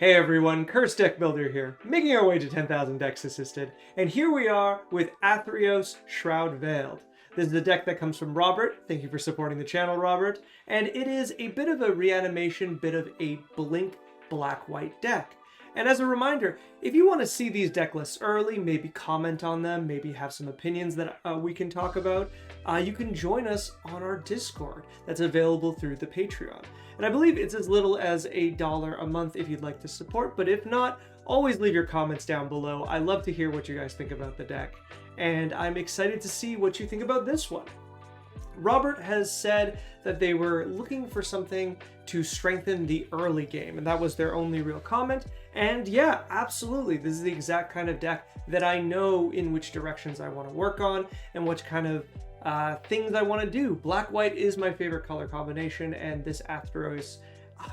Hey everyone, Cursed Deck Builder here, making our way to 10,000 decks assisted, and here we are with Athreos Shroud-Veiled. This is the deck that comes from Robert. Thank you for supporting the channel, Robert. And it is a bit of a reanimation, bit of a blink black-white deck. And as a reminder, if you want to see these deck lists early, maybe comment on them, maybe have some opinions that we can talk about, you can join us on our Discord that's available through the Patreon. And I believe it's as little as $1 a month if you'd like to support, but if not, always leave your comments down below. I love to hear what you guys think about the deck, and I'm excited to see what you think about this one. Robert has said that they were looking for something to strengthen the early game, and that was their only real comment. And yeah, absolutely, this is the exact kind of deck that I know in which directions I want to work on and what kind of things I want to do. Black-white is my favorite color combination, and this Athreos,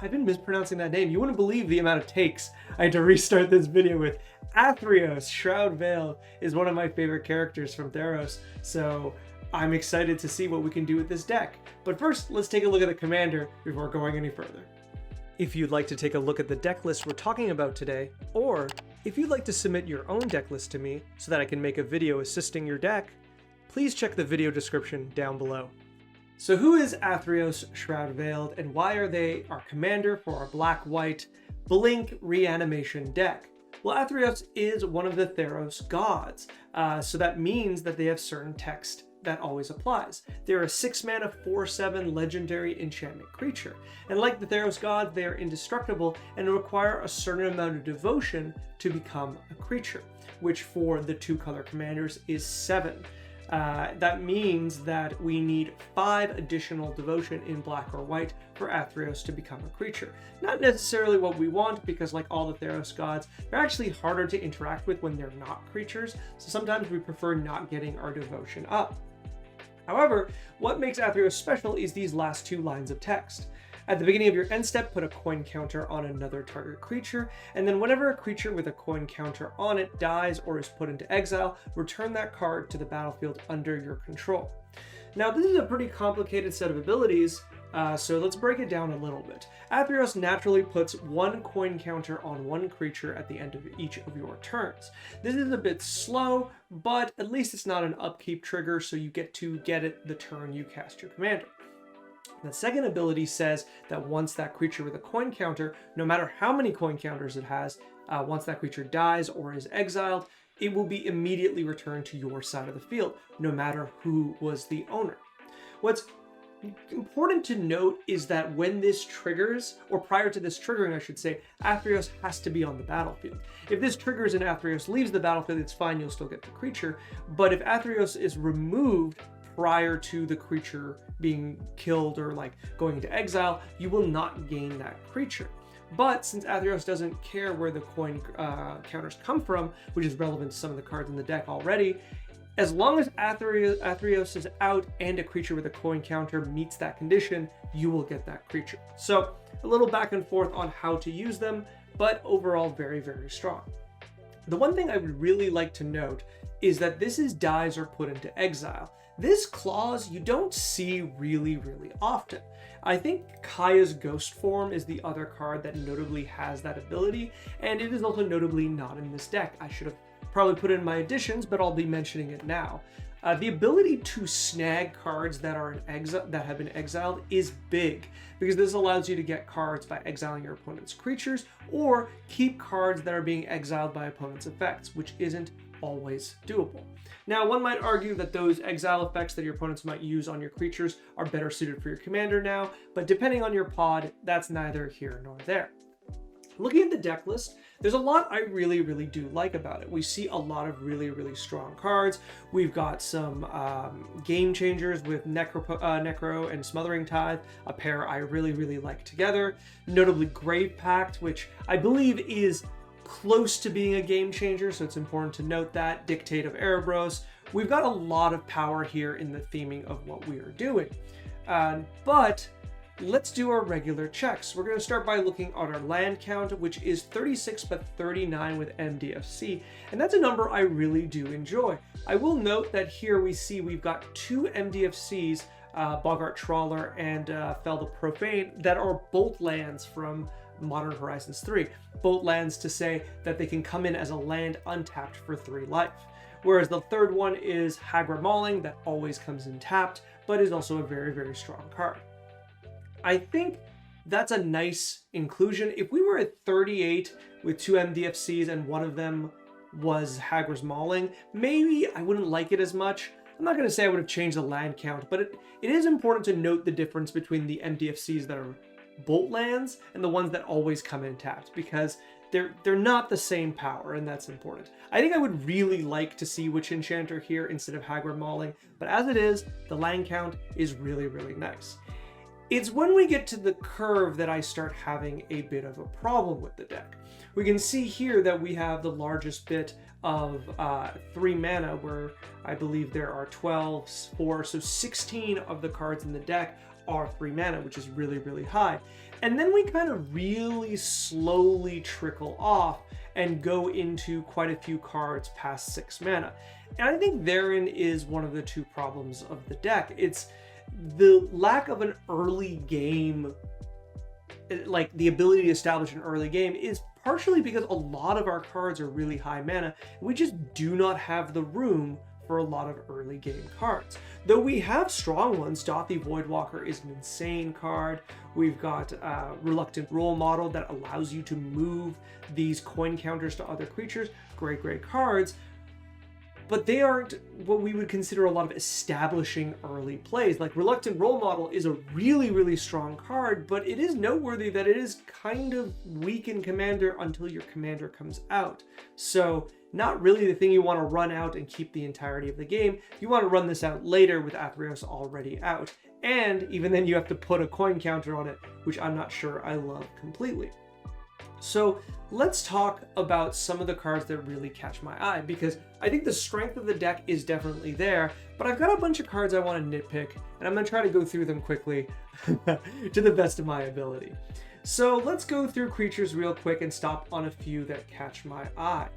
I've been mispronouncing that name. You wouldn't believe the amount of takes I had to restart this video with. Athreos Shroud-Veiled is one of my favorite characters from Theros, so I'm excited to see what we can do with this deck. But first, let's take a look at the commander before going any further. If you'd like to take a look at the deck list we're talking about today, or if you'd like to submit your own deck list to me so that I can make a video assisting your deck, please check the video description down below. So who is Athreos Shroud-Veiled, and why are they our commander for our black-white blink reanimation deck? Well, Athreos is one of the Theros gods, so that means that they have certain text that always applies. They're a 6-mana 4/7 legendary enchantment creature, and like the Theros gods, they are indestructible and require a certain amount of devotion to become a creature, which for the 2-color commanders is 7. That means that we need 5 additional devotion in black or white for Athreos to become a creature. Not necessarily what we want, because like all the Theros gods, they're actually harder to interact with when they're not creatures, so sometimes we prefer not getting our devotion up. However, what makes Athreos special is these last 2 lines of text. At the beginning of your end step, put a coin counter on another target creature, and then whenever a creature with a coin counter on it dies or is put into exile, return that card to the battlefield under your control. Now, this is a pretty complicated set of abilities, so let's break it down a little bit. Athreos naturally puts 1 coin counter on 1 creature at the end of each of your turns. This is a bit slow, but at least it's not an upkeep trigger, so you get to get it the turn you cast your commander. The second ability says that once that creature with a coin counter, no matter how many coin counters it has, once that creature dies or is exiled, it will be immediately returned to your side of the field, no matter who was the owner. What's important to note is that when this triggers, or prior to this triggering I should say, Athreos has to be on the battlefield. If this triggers and Athreos leaves the battlefield, it's fine, you'll still get the creature. But if Athreos is removed prior to the creature being killed or like going into exile, you will not gain that creature. But since Athreos doesn't care where the coin counters come from, which is relevant to some of the cards in the deck already, as long as Athreos is out and a creature with a coin counter meets that condition, you will get that creature. So a little back and forth on how to use them, but overall very, very strong. The one thing I would really like to note is that this is dies or put into exile. This clause you don't see really often. I think Kaya's Ghost Form is the other card that notably has that ability, and it is also notably not in this deck. I should have probably put it in my additions, but I'll be mentioning it now. The ability to snag cards that are in exile, that have been exiled, is big, because this allows you to get cards by exiling your opponent's creatures, or keep cards that are being exiled by opponent's effects, which isn't always doable. Now, one might argue that those exile effects that your opponents might use on your creatures are better suited for your commander now, but depending on your pod, that's neither here nor there. Looking at the deck list, there's a lot I really do like about it. We see a lot of really strong cards. We've got some game changers with Necro and Smothering Tithe, a pair I really like together. Notably Grave Pact, which I believe is close to being a game changer, so it's important to note that. Dictate of Erebros. We've got a lot of power here in the theming of what we are doing. But let's do our regular checks. We're going to start by looking at our land count, which is 36 but 39 with MDFC, and that's a number I really do enjoy. I will note that here we see we've got 2 MDFCs, Boggart Trawler and Fel the Profane, that are both lands from Modern Horizons 3. Both lands to say that they can come in as a land untapped for 3 life. Whereas the third one is Hagra Mauling, that always comes in tapped, but is also a very, very strong card. I think that's a nice inclusion. If we were at 38 with 2 MDFCs and one of them was Hagra's Mauling, maybe I wouldn't like it as much. I'm not going to say I would have changed the land count, but it is important to note the difference between the MDFCs that are bolt lands and the ones that always come in tapped, because they're not the same power, and that's important. I think I would really like to see Witch Enchanter here instead of Hagra Mauling, but as it is, the land count is really, really nice. It's when we get to the curve that I start having a bit of a problem with the deck. We can see here that we have the largest bit of 3 mana, where I believe there are 12, 4, so 16 of the cards in the deck are 3 mana, which is really, really high. And then we kind of really slowly trickle off and go into quite a few cards past 6 mana. And I think therein is one of the 2 problems of the deck. It's the lack of an early game, like the ability to establish an early game, is partially because a lot of our cards are really high mana. We just do not have the room for a lot of early game cards. Though we have strong ones. Dauthi Voidwalker is an insane card. We've got Reluctant Role Model that allows you to move these coin counters to other creatures. Great, great cards. But they aren't what we would consider a lot of establishing early plays. Like Reluctant Role Model is a really, really strong card, but it is noteworthy that it is kind of weak in Commander until your Commander comes out. So not really the thing you want to run out and keep the entirety of the game. You want to run this out later with Athreos already out. And even then you have to put a coin counter on it, which I'm not sure I love completely. So let's talk about some of the cards that really catch my eye, because I think the strength of the deck is definitely there, but I've got a bunch of cards I want to nitpick, and I'm going to try to go through them quickly to the best of my ability. So let's go through creatures real quick and stop on a few that catch my eye.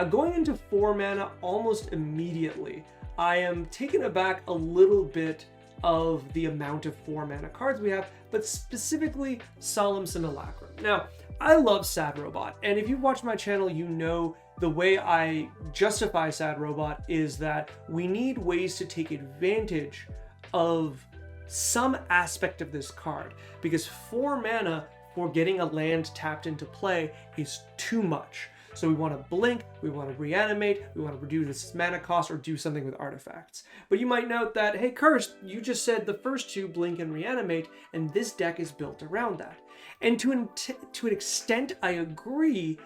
Going into 4 mana almost immediately, I am taken aback a little bit of the amount of 4 mana cards we have, but specifically Solemn Simulacrum. Now, I love Sad Robot, and if you've watched my channel, you know the way I justify Sad Robot is that we need ways to take advantage of some aspect of this card, because 4 mana for getting a land tapped into play is too much. So we want to blink, we want to reanimate, we want to reduce its mana cost, or do something with artifacts. But you might note that, hey Cursed, you just said the first 2 blink and reanimate, and this deck is built around that. And to an extent, I agree,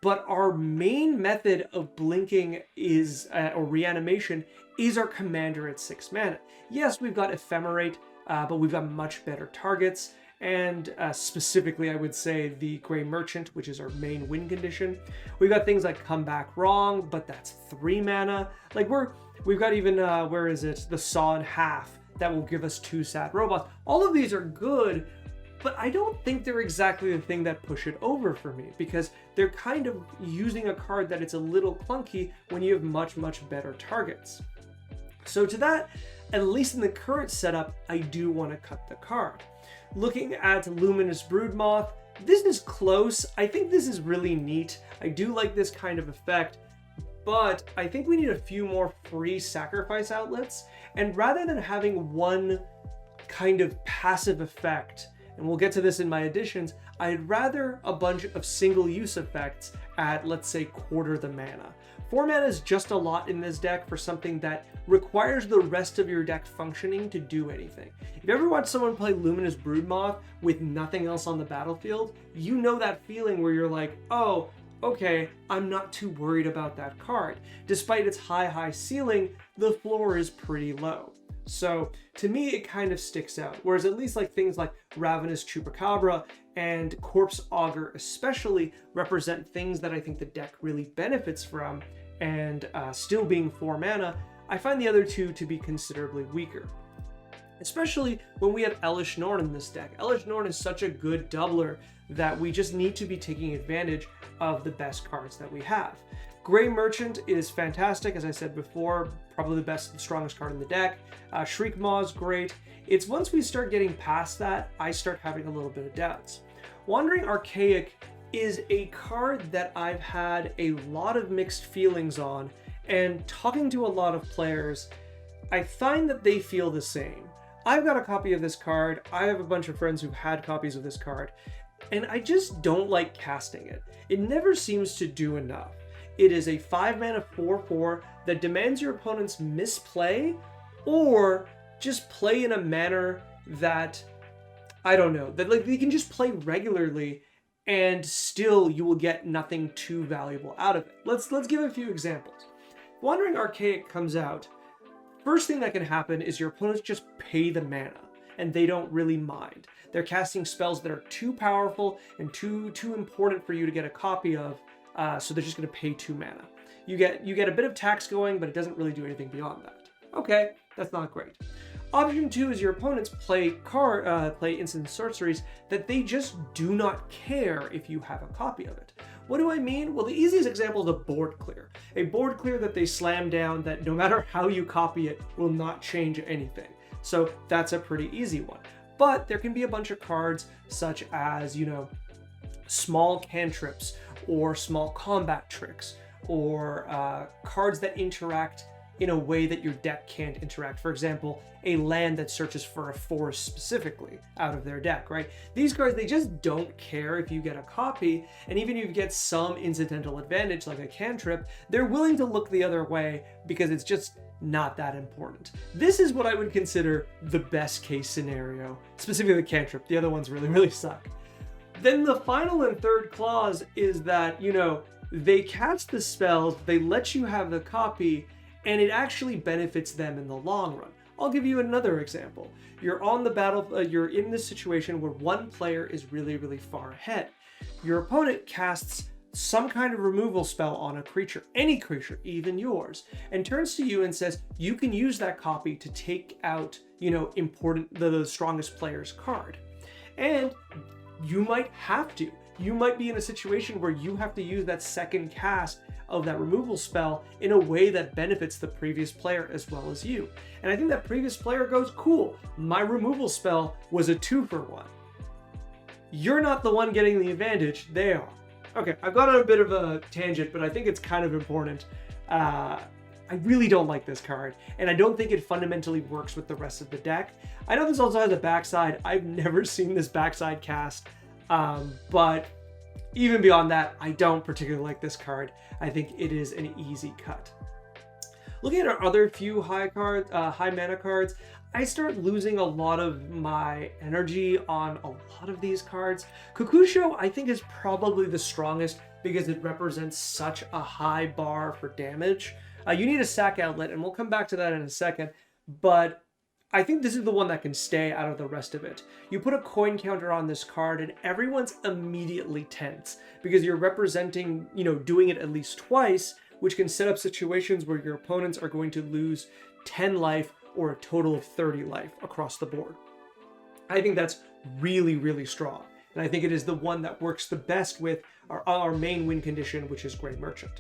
but our main method of blinking is, or reanimation, is our commander at 6 mana. Yes, we've got Ephemerate, but we've got much better targets. And specifically, I would say the Grey Merchant, which is our main win condition. We've got things like Come Back Wrong, but that's 3 mana. Like we've got even, where is it? The Saw in Half, that will give us 2 Sad Robots. All of these are good, but I don't think they're exactly the thing that push it over for me, because they're kind of using a card that it's a little clunky when you have much, much better targets. So to that, at least in the current setup, I do want to cut the card. Looking at Luminous Broodmoth, this is close. I think this is really neat. I do like this kind of effect, but I think we need a few more free sacrifice outlets. And rather than having one kind of passive effect, and we'll get to this in my additions, I'd rather a bunch of single use effects at, let's say, quarter the mana. 4 mana is just a lot in this deck for something that requires the rest of your deck functioning to do anything. If you ever watch someone play Luminous Broodmoth with nothing else on the battlefield, you know that feeling where you're like, oh, okay, I'm not too worried about that card. Despite its high ceiling, the floor is pretty low. So to me, it kind of sticks out. Whereas at least like things like Ravenous Chupacabra and Corpse Augur especially represent things that I think the deck really benefits from, and still being 4 mana, I find the other 2 to be considerably weaker. Especially when we have Elesh Norn in this deck. Elesh Norn is such a good doubler that we just need to be taking advantage of the best cards that we have. Gray Merchant is fantastic, as I said before, probably the best and strongest card in the deck. Shriek Maw is great. It's once we start getting past that, I start having a little bit of doubts. Wandering Archaic is a card that I've had a lot of mixed feelings on, and talking to a lot of players, I find that they feel the same. I've got a copy of this card, I have a bunch of friends who've had copies of this card, and I just don't like casting it. It never seems to do enough. It is a 5-mana 4/4 that demands your opponent's misplay, or just play in a manner that, I don't know, that like they can just play regularly and still you will get nothing too valuable out of it. Let's give a few examples. Wandering Archaic comes out. First thing that can happen is your opponents just pay the mana, and they don't really mind. They're casting spells that are too powerful and too important for you to get a copy of, so they're just going to pay 2 mana. You get a bit of tax going, but it doesn't really do anything beyond that. Okay, that's not great. Option 2 is your opponents play instant sorceries that they just do not care if you have a copy of it. What do I mean? Well, the easiest example is a board clear. A board clear that they slam down that no matter how you copy it will not change anything. So that's a pretty easy one. But there can be a bunch of cards such as, small cantrips or small combat tricks or cards that interact in a way that your deck can't interact. For example, a land that searches for a forest specifically out of their deck, right? These cards, they just don't care if you get a copy, and even if you get some incidental advantage like a cantrip, they're willing to look the other way because it's just not that important. This is what I would consider the best case scenario, specifically the cantrip. The other ones really, really suck. Then the final and third clause is that, they cast the spells, they let you have the copy, and it actually benefits them in the long run. I'll give you another example. You're on the battle, you're in this situation where one player is really, really far ahead. Your opponent casts some kind of removal spell on a creature, any creature, even yours, and turns to you and says, you can use that copy to take out, the strongest player's card. And you might have to. You might be in a situation where you have to use that second cast of that removal spell in a way that benefits the previous player as well as you. And I think that previous player goes, cool, my removal spell was a 2-for-1. You're not the one getting the advantage, they are. Okay, I've gone on a bit of a tangent, but I think it's kind of important. I really don't like this card, and I don't think it fundamentally works with the rest of the deck. I know this also has a backside. I've never seen this backside cast, but even beyond that, I don't particularly like this card. I think it is an easy cut. Looking at our other few high mana cards, I start losing a lot of my energy on a lot of these cards. Kokusho, I think, is probably the strongest because it represents such a high bar for damage. You need a sack outlet, and we'll come back to that in a second, but I think this is the one that can stay out of the rest of it. You put a coin counter on this card and everyone's immediately tense because you're representing, doing it at least twice, which can set up situations where your opponents are going to lose 10 life or a total of 30 life across the board. I think that's really, really strong. And I think it is the one that works the best with our main win condition, which is Gray Merchant.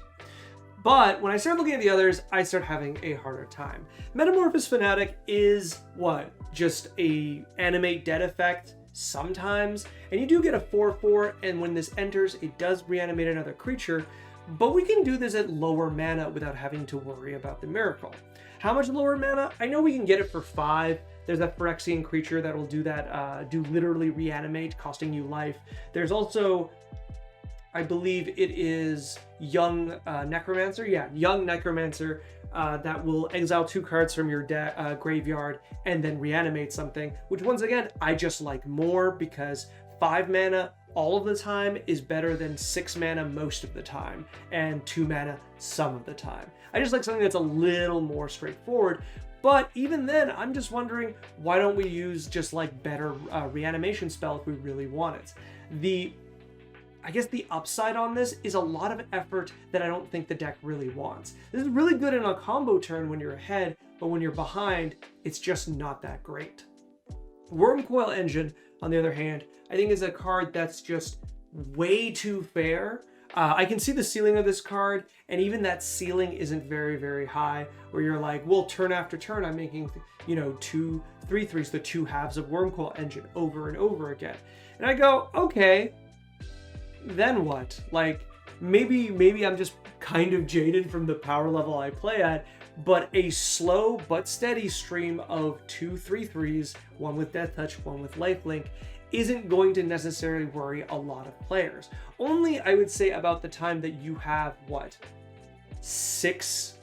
But when I start looking at the others, I start having a harder time. Metamorphosis Fanatic is what? Just a animate dead effect sometimes. And you do get a 4/4, and when this enters, it does reanimate another creature. But we can do this at lower mana without having to worry about the miracle. How much lower mana? I know we can get it for 5. There's that Phyrexian creature that will do that, do literally reanimate, costing you life. There's also, I believe it is Young Necromancer. Yeah, Young Necromancer that will exile 2 cards from your graveyard and then reanimate something, which once again, I just like more because 5 mana all of the time is better than 6 mana most of the time and 2 mana some of the time. I just like something that's a little more straightforward. But even then, I'm just wondering, why don't we use just like better reanimation spell if we really want it? I guess the upside on this is a lot of effort that I don't think the deck really wants. This is really good in a combo turn when you're ahead, but when you're behind, it's just not that great. Coil Engine, on the other hand, I think is a card that's just way too fair. I can see the ceiling of this card, and even that ceiling isn't very, very high, where you're like, well, turn after turn, I'm making, you know, 2 3/3s, the 2 halves of Wormcoil Engine over and over again. And I go, okay, then what? Like, maybe I'm just kind of jaded from the power level I play at, but a slow but steady stream of 2 3/3s, one with Death Touch, one with Lifelink, isn't going to necessarily worry a lot of players. Only, I would say, about the time that you have, what, 6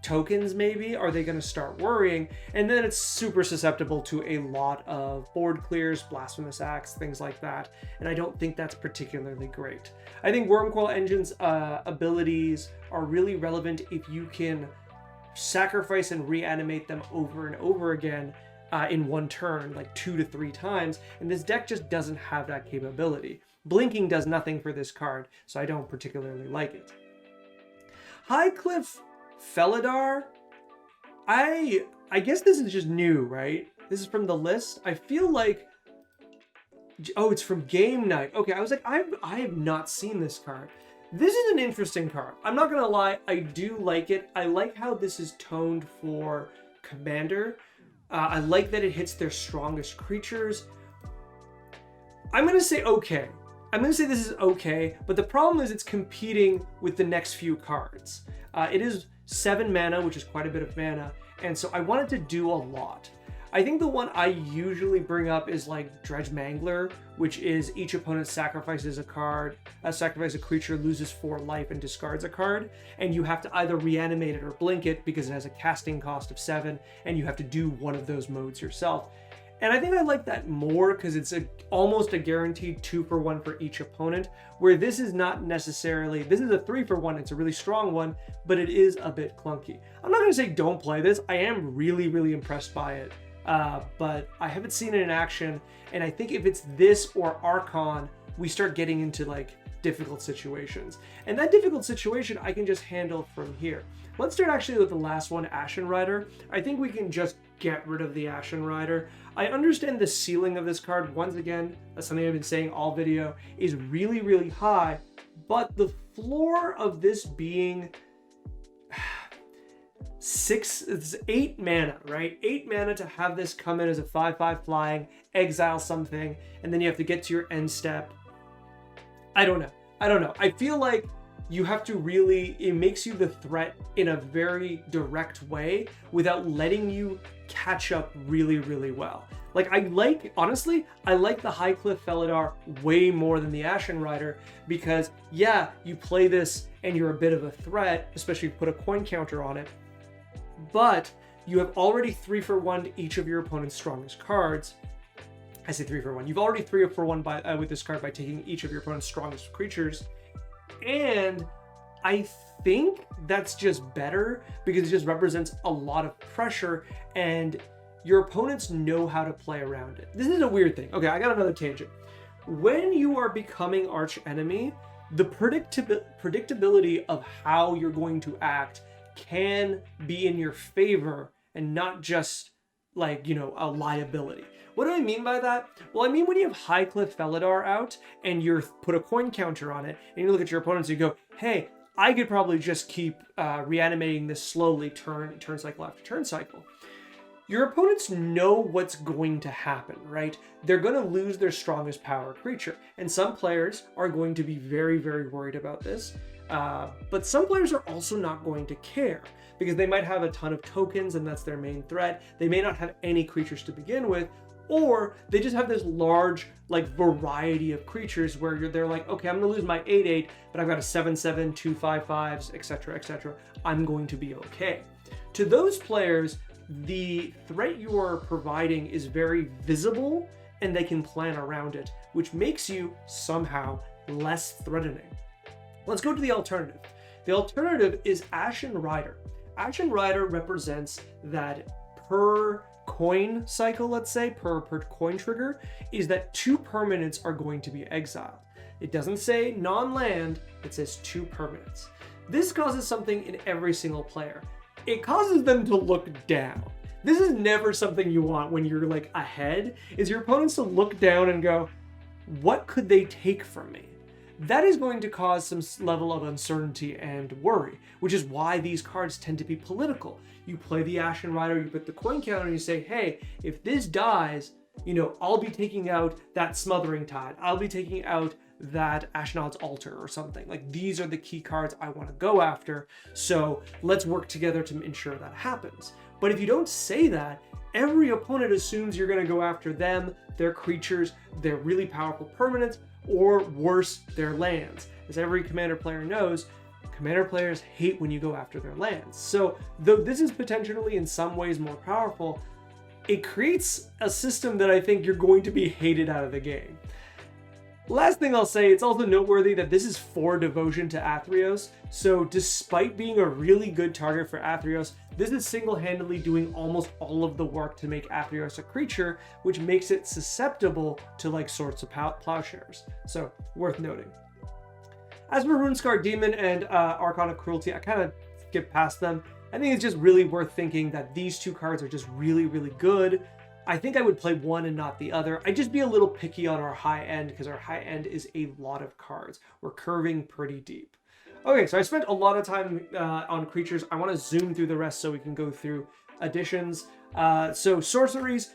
tokens maybe, are they going to start worrying, and then it's super susceptible to a lot of board clears, Blasphemous Acts, things like that, and I don't think that's particularly great. I think Wormcoil Engine's abilities are really relevant if you can sacrifice and reanimate them over and over again in one turn, like 2 to 3 times, and this deck just doesn't have that capability. Blinking does nothing for this card, so I don't particularly like it. Highcliff Feladar, I guess this is just new, right? This is from the list. I feel like, oh, it's from Game Night. Okay, I was like, I have not seen this card. This is an interesting card. I'm not gonna lie, I do like it. I like how this is toned for Commander. I like that it hits their strongest creatures. I'm gonna say okay. I'm gonna say this is okay, but the problem is it's competing with the next few cards. It is 7 mana, which is quite a bit of mana, and so I wanted to do a lot. I think the one I usually bring up is like Dredge Mangler, which is each opponent sacrifices a card, sacrifice a creature, loses 4 life, and discards a card, and you have to either reanimate it or blink it because it has a casting cost of 7, and you have to do one of those modes yourself. And I think I like that more because it's almost a guaranteed 2-for-1 for each opponent, where this is not necessarily, this is a 3-for-1, it's a really strong one, but it is a bit clunky. I'm not going to say don't play this, I am really, really impressed by it, but I haven't seen it in action, and I think if it's this or Archon, we start getting into like difficult situations. And that difficult situation I can just handle from here. Let's start actually with the last one, Ashen Rider. I think we can just get rid of the Ashen Rider. I understand the ceiling of this card, once again, that's something I've been saying all video, is really, really high, but the floor of this being it's 8 mana, right? 8 mana to have this come in as a 5/5 flying, exile something, and then you have to get to your end step. I don't know. I feel like you have to really, it makes you the threat in a very direct way without letting you catch up really, really well. Like, honestly, I like the Highcliff Feladar way more than the Ashen Rider because, yeah, you play this and you're a bit of a threat, especially if you put a coin counter on it, but you have already 3-for-1 each of your opponent's strongest cards. I say 3-for-1. You've already 3-for-1 with this card by taking each of your opponent's strongest creatures. And I think that's just better because it just represents a lot of pressure and your opponents know how to play around it. This is a weird thing. Okay, I got another tangent. When you are becoming arch enemy, the predictability of how you're going to act can be in your favor and not just like, you know, a liability. What do I mean by that? Well, I mean when you have Highcliff Feladar out and you put a coin counter on it and you look at your opponents and you go, hey, I could probably just keep reanimating this slowly turn cycle after turn cycle. Your opponents know what's going to happen, right? They're going to lose their strongest power creature. And some players are going to be very, very worried about this. But some players are also not going to care because they might have a ton of tokens and that's their main threat. They may not have any creatures to begin with, or they just have this large like variety of creatures where they're like, okay, I'm gonna lose my 8/8, but I've got a 7/7, 2 5/5s, etc., etc. I'm going to be okay. To those players, the threat you are providing is very visible and they can plan around it, which makes you somehow less threatening. Let's go to the alternative. The alternative is Ashen Rider. Ashen Rider represents that per coin cycle, let's say, per coin trigger, is that 2 permanents are going to be exiled. It doesn't say non-land, it says 2 permanents. This causes something in every single player. It causes them to look down. This is never something you want when you're like ahead, is your opponents to look down and go, what could they take from me? that is going to cause some level of uncertainty and worry, which is why these cards tend to be political. You play the Ashen Rider, you put the coin counter, and you say, hey, if this dies, you know, I'll be taking out that Smothering Tide. I'll be taking out that Ashnod's Altar or something. Like, these are the key cards I want to go after, so let's work together to ensure that happens. But if you don't say that, every opponent assumes you're going to go after them, their creatures, their really powerful permanents, or worse, their lands. As every Commander player knows, Commander players hate when you go after their lands. So though this is potentially in some ways more powerful, it creates a system that I think you're going to be hated out of the game. Last thing I'll say, it's also noteworthy that this is 4 devotion to Athreos, so despite being a really good target for Athreos, this is single-handedly doing almost all of the work to make Athreos a creature, which makes it susceptible to like Swords of Plowshares, so worth noting. As for Runescarred Demon and Archon of Cruelty, I kind of skipped past them. I think it's just really worth thinking that these 2 cards are just really, really good. I think I would play one and not the other. I'd just be a little picky on our high end because our high end is a lot of cards. We're curving pretty deep. Okay, so I spent a lot of time on creatures. I want to zoom through the rest so we can go through additions. So sorceries,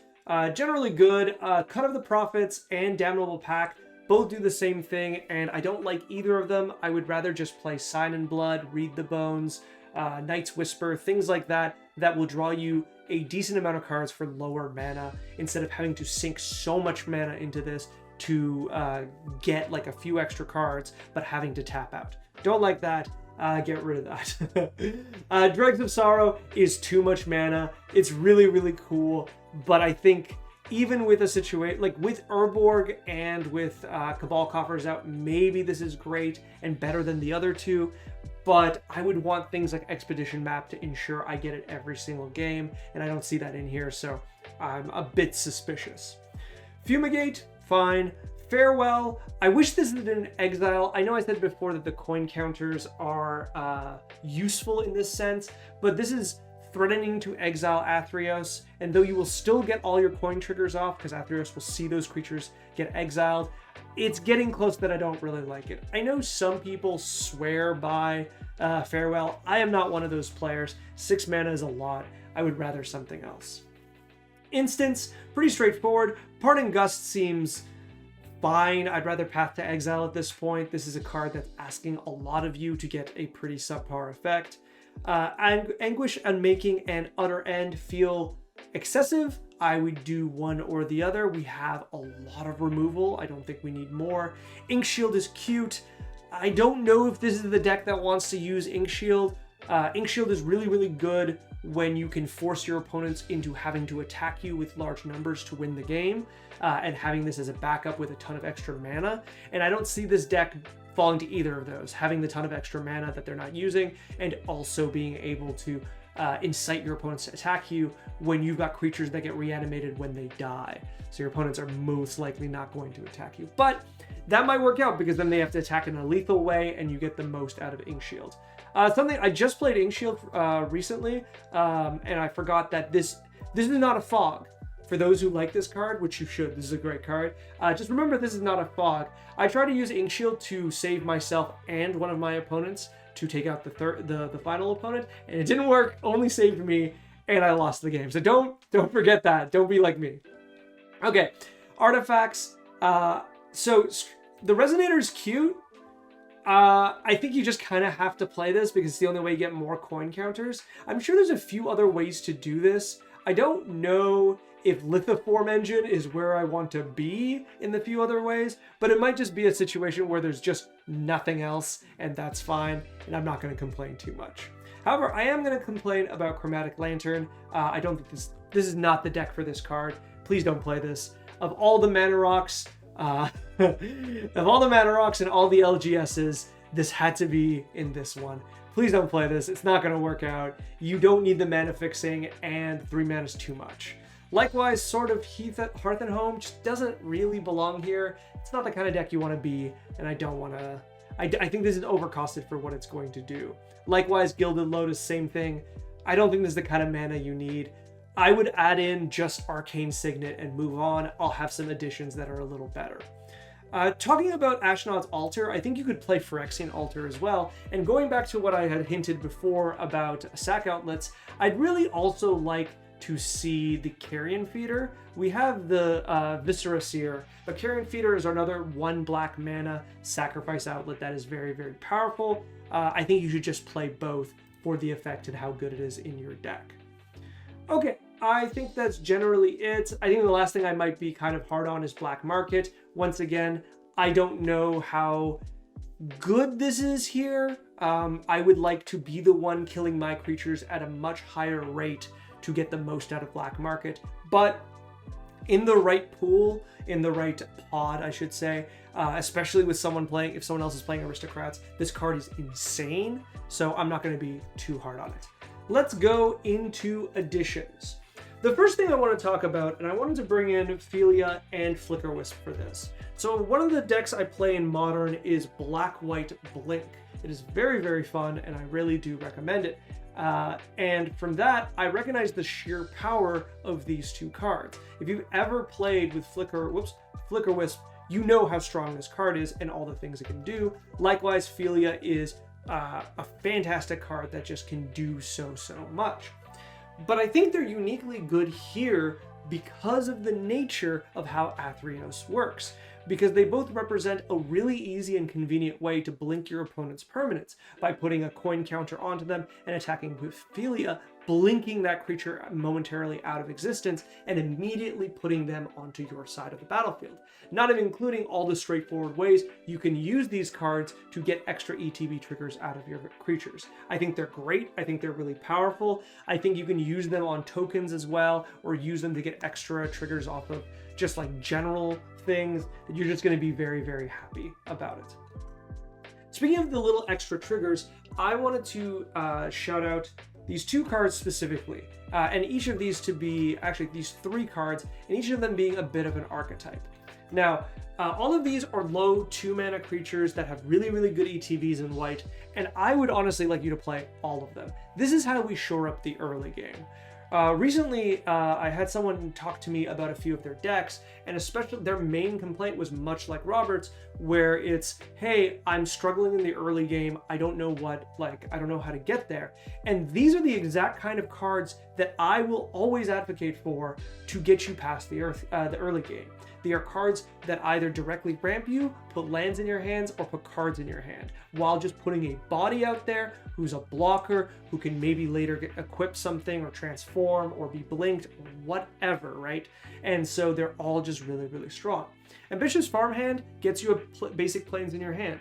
generally good. Cut of the Prophets and Damnable Pact both do the same thing, and I don't like either of them. I would rather just play Sign in Blood, Read the Bones, Night's Whisper, things like that, that will draw you a decent amount of cards for lower mana instead of having to sink so much mana into this to get like a few extra cards, but having to tap out. Don't like that. Get rid of that. Dregs of Sorrow is too much mana. It's really, really cool, but I think even with a situation like with Urborg and with Cabal Coffers out, maybe this is great and better than the other 2. But I would want things like Expedition Map to ensure I get it every single game, and I don't see that in here, so I'm a bit suspicious. Fumigate, fine. Farewell, I wish this is in exile. I know I said before that the coin counters are useful in this sense, but this is threatening to exile Athreos, and though you will still get all your coin triggers off because Athreos will see those creatures get exiled, it's getting close that I don't really like it. I know some people swear by Farewell. I am not one of those players. 6 mana is a lot. I would rather something else. Instants, pretty straightforward. Parting Gust seems fine. I'd rather Path to Exile at this point. This is a card that's asking a lot of you to get a pretty subpar effect. Anguish Unmaking and Utter End feel excessive. I would do one or the other. We have a lot of removal. I don't think we need more. Inkshield is cute. I don't know if this is the deck that wants to use Inkshield. Inkshield is really, really good when you can force your opponents into having to attack you with large numbers to win the game, and having this as a backup with a ton of extra mana. And I don't see this deck falling to either of those, having the ton of extra mana that they're not using, and also being able to incite your opponents to attack you when you've got creatures that get reanimated when they die. So your opponents are most likely not going to attack you. But that might work out because then they have to attack in a lethal way and you get the most out of Inkshield. Something I just played Inkshield recently, and I forgot that this is not a fog. For those who like this card, which you should, this is a great card. Just remember, this is not a fog. I try to use Inkshield to save myself and one of my opponents to take out the final opponent, and it didn't work. Only saved me, and I lost the game. So don't forget that. Don't be like me. Okay, artifacts. So the Resonator is cute. I think you just kind of have to play this because it's the only way you get more coin counters. I'm sure there's a few other ways to do this. I don't know if Lithoform Engine is where I want to be in the few other ways, but it might just be a situation where there's just nothing else, and that's fine, and I'm not going to complain too much. However, I am going to complain about Chromatic Lantern. I don't think this is not the deck for this card. Please don't play this. Of all the mana rocks, and all the LGSs, this had to be in this one. Please don't play this. It's not going to work out. You don't need the mana fixing, and 3 mana is too much. Likewise, Sword of Hearth and Home just doesn't really belong here. It's not the kind of deck you want to be, and I don't want to... I think this is overcosted for what it's going to do. Likewise, Gilded Lotus, same thing. I don't think this is the kind of mana you need. I would add in just Arcane Signet and move on. I'll have some additions that are a little better. Talking about Ashnod's Altar, I think you could play Phyrexian Altar as well. And going back to what I had hinted before about sack outlets, I'd really also like to see the Carrion Feeder. We have the Viscera Seer, but Carrion Feeder is another 1 black mana sacrifice outlet that is very, very powerful. I think you should just play both for the effect and how good it is in your deck. Okay, I think that's generally it. I think the last thing I might be kind of hard on is Black Market. Once again, I don't know how good this is here. I would like to be the one killing my creatures at a much higher rate to get the most out of Black Market, but in the right pool, in the right pod, I should say, especially with someone playing, if someone else is playing Aristocrats, this card is insane, so I'm not going to be too hard on it. Let's go into additions. The first thing I want to talk about, and I wanted to bring in Felia and Flicker Wisp for this. So one of the decks I play in Modern is Black-White Blink. It is very, very fun, and I really do recommend it. And from that, I recognize the sheer power of these two cards. If you've ever played with Flicker Wisp, you know how strong this card is and all the things it can do. Likewise, Felia is a fantastic card that just can do so much. But I think they're uniquely good here because of the nature of how Athreos works, because they both represent a really easy and convenient way to blink your opponent's permanents by putting a coin counter onto them and attacking with Felia, blinking that creature momentarily out of existence and immediately putting them onto your side of the battlefield. Not even including all the straightforward ways you can use these cards to get extra ETB triggers out of your creatures. I think they're great. I think they're really powerful. I think you can use them on tokens as well, or use them to get extra triggers off of just like general things that you're just going to be very, very happy about it. Speaking of the little extra triggers, I wanted to shout out these two cards specifically, and each of these to be, actually these 3 cards, and each of them being a bit of an archetype. Now, all of these are low 2-mana creatures that have really, really good ETBs in white, and I would honestly like you to play all of them. This is how we shore up the early game. Recently, I had someone talk to me about a few of their decks, and especially their main complaint was much like Robert's, where it's, hey, I'm struggling in the early game, I don't know how to get there. And these are the exact kind of cards that I will always advocate for to get you past the early game. They are cards that either directly ramp you, put lands in your hands, or put cards in your hand, while just putting a body out there who's a blocker, who can maybe later equip something or transform or be blinked, or whatever, right? And so they're all just really, really strong. Ambitious Farmhand gets you a basic plains in your hand.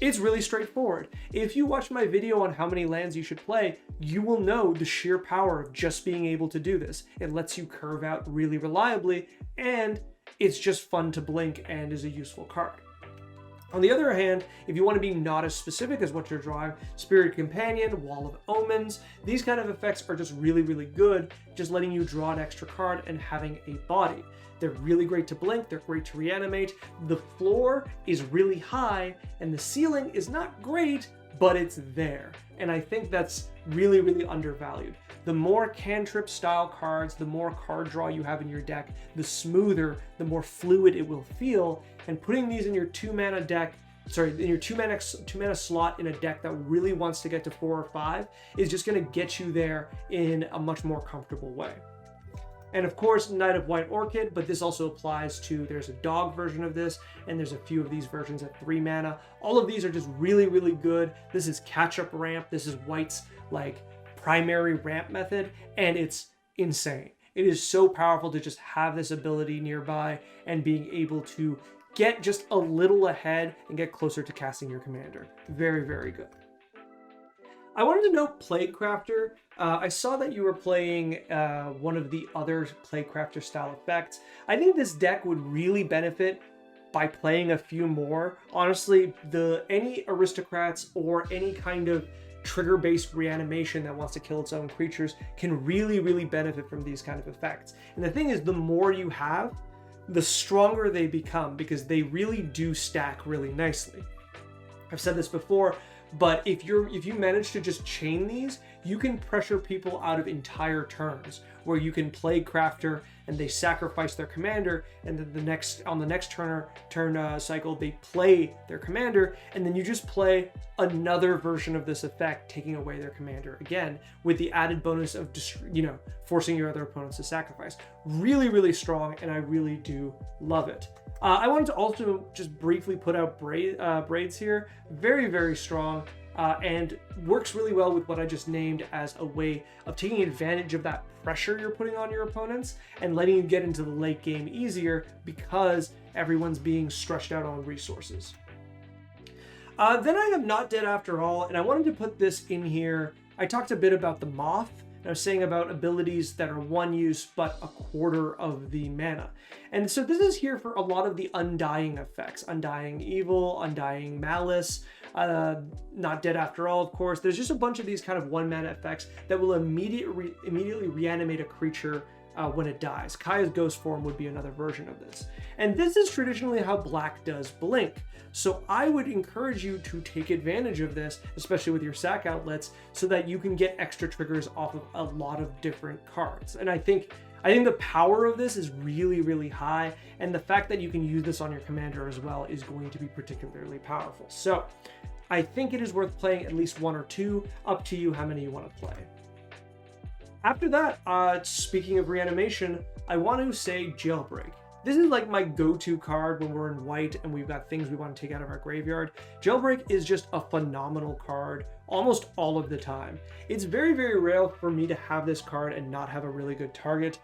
It's really straightforward. If you watch my video on how many lands you should play, you will know the sheer power of just being able to do this. It lets you curve out really reliably, and it's just fun to blink and is a useful card. On the other hand, if you want to be not as specific as what you're drawing, Spirit Companion, Wall of Omens, these kind of effects are just really, really good, just letting you draw an extra card and having a body. They're really great to blink, they're great to reanimate. The floor is really high and the ceiling is not great, but it's there. And I think that's really, really undervalued. The more cantrip style cards, the more card draw you have in your deck, the smoother, the more fluid it will feel. And putting these in your 2-mana deck, in your 2-mana slot in a deck that really wants to get to 4 or 5 is just going to get you there in a much more comfortable way. And of course, Knight of White Orchid, but this also applies to, there's a dog version of this, and there's a few of these versions at 3 mana. All of these are just really, really good. This is Catchup Ramp. This is White's primary ramp method, and it's insane. It is so powerful to just have this ability nearby and being able to get just a little ahead and get closer to casting your commander. Very, very good. I wanted to know Plaguecfter. I saw that you were playing one of the other Plaguecfter style effects. I think this deck would really benefit by playing a few more. Honestly, any Aristocrats or any kind of trigger-based reanimation that wants to kill its own creatures can really, really benefit from these kind of effects. And the thing is, the more you have, the stronger they become, because they really do stack really nicely. I've said this before, but if you manage to just chain these, you can pressure people out of entire turns, where you can Plaguecfter and they sacrifice their commander, and then on the next turn cycle they play their commander, and then you just play another version of this effect, taking away their commander again, with the added bonus of forcing your other opponents to sacrifice. Really, really strong, and I really do love it. I wanted to also just briefly put out Braids here. Very, very strong. And works really well with what I just named as a way of taking advantage of that pressure you're putting on your opponents and letting you get into the late game easier because everyone's being stretched out on resources. Then I have Not Dead After All, and I wanted to put this in here. I talked a bit about the Moth, and I was saying about abilities that are one use but a quarter of the mana. And so this is here for a lot of the Undying effects. Undying Evil, Undying Malice, Not Dead After All, of course. There's just a bunch of these kind of one mana effects that will immediately reanimate a creature when it dies. Kaya's Ghost Form would be another version of this. And this is traditionally how Black does Blink. So I would encourage you to take advantage of this, especially with your sack outlets, so that you can get extra triggers off of a lot of different cards. And I think the power of this is really, really high, and the fact that you can use this on your commander as well is going to be particularly powerful. So I think it is worth playing at least one or two, up to you how many you want to play. After that, speaking of reanimation, I want to say Jailbreak. This is like my go-to card when we're in white and we've got things we want to take out of our graveyard. Jailbreak is just a phenomenal card almost all of the time. It's very, very rare for me to have this card and not have a really good target.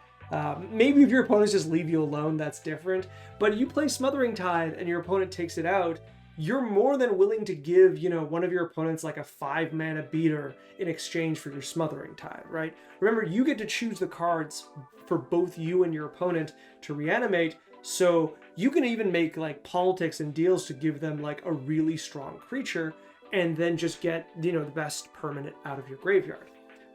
Maybe if your opponents just leave you alone, that's different. But you play Smothering Tide and your opponent takes it out, you're more than willing to give, one of your opponents like a 5-mana beater in exchange for your Smothering Tide, right? Remember, you get to choose the cards for both you and your opponent to reanimate, so you can even make like politics and deals to give them like a really strong creature and then just get, the best permanent out of your graveyard.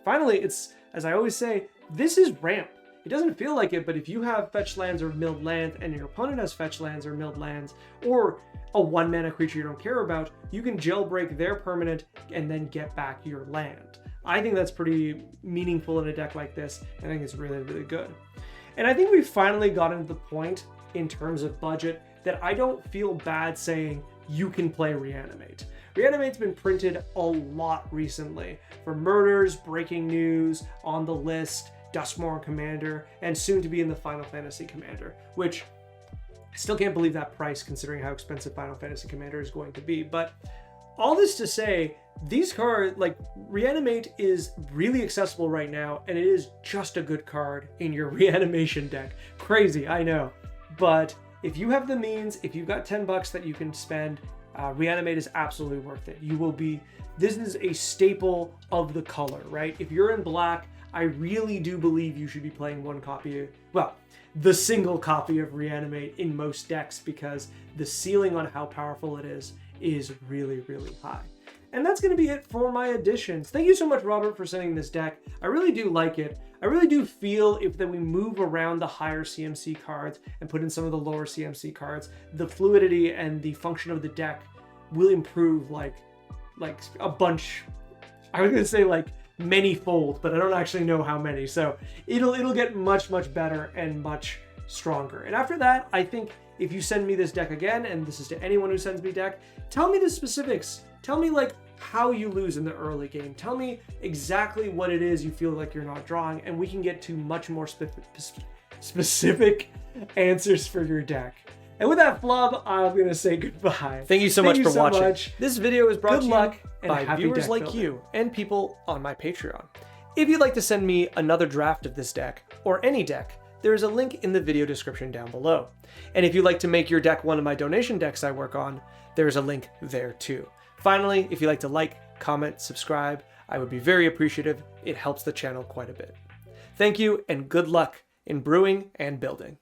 Finally, it's, as I always say, this is ramp. It doesn't feel like it, but if you have fetch lands or milled lands and your opponent has fetch lands or milled lands, or a 1-mana creature you don't care about, you can Jailbreak their permanent and then get back your land. I think that's pretty meaningful in a deck like this. I think it's really, really good. And I think we've finally gotten to the point in terms of budget that I don't feel bad saying you can play Reanimate. Reanimate's been printed a lot recently for Murders, Breaking News, On the List, Duskmourn Commander, and soon to be in the Final Fantasy Commander, which I still can't believe that price considering how expensive Final Fantasy Commander is going to be. But all this to say, these cards, like Reanimate is really accessible right now, and it is just a good card in your reanimation deck. Crazy, I know. But if you have the means, if you've got $10 that you can spend, Reanimate is absolutely worth it. This is a staple of the color, right? If you're in black, I really do believe you should be playing one copy, the single copy of Reanimate in most decks, because the ceiling on how powerful it is really, really high. And that's going to be it for my additions. Thank you so much, Robert, for sending this deck. I really do like it. I really do feel if that we move around the higher CMC cards and put in some of the lower CMC cards, the fluidity and the function of the deck will improve like a bunch. I was going to say like many-fold, but I don't actually know how many. So it'll get much, much better and much stronger. And after that, I think if you send me this deck again, and this is to anyone who sends me deck, tell me the specifics. Tell me like how you lose in the early game. Tell me exactly what it is you feel like you're not drawing, and we can get to much more specific answers for your deck. And with that flub, I'm going to say goodbye. Thank you so much for watching. Much. This video is brought Good to luck you by viewers like you and people on my Patreon. If you'd like to send me another draft of this deck, or any deck, there is a link in the video description down below. And if you'd like to make your deck one of my donation decks I work on, there is a link there too. Finally, if you'd like to like, comment, subscribe, I would be very appreciative. It helps the channel quite a bit. Thank you, and good luck in brewing and building.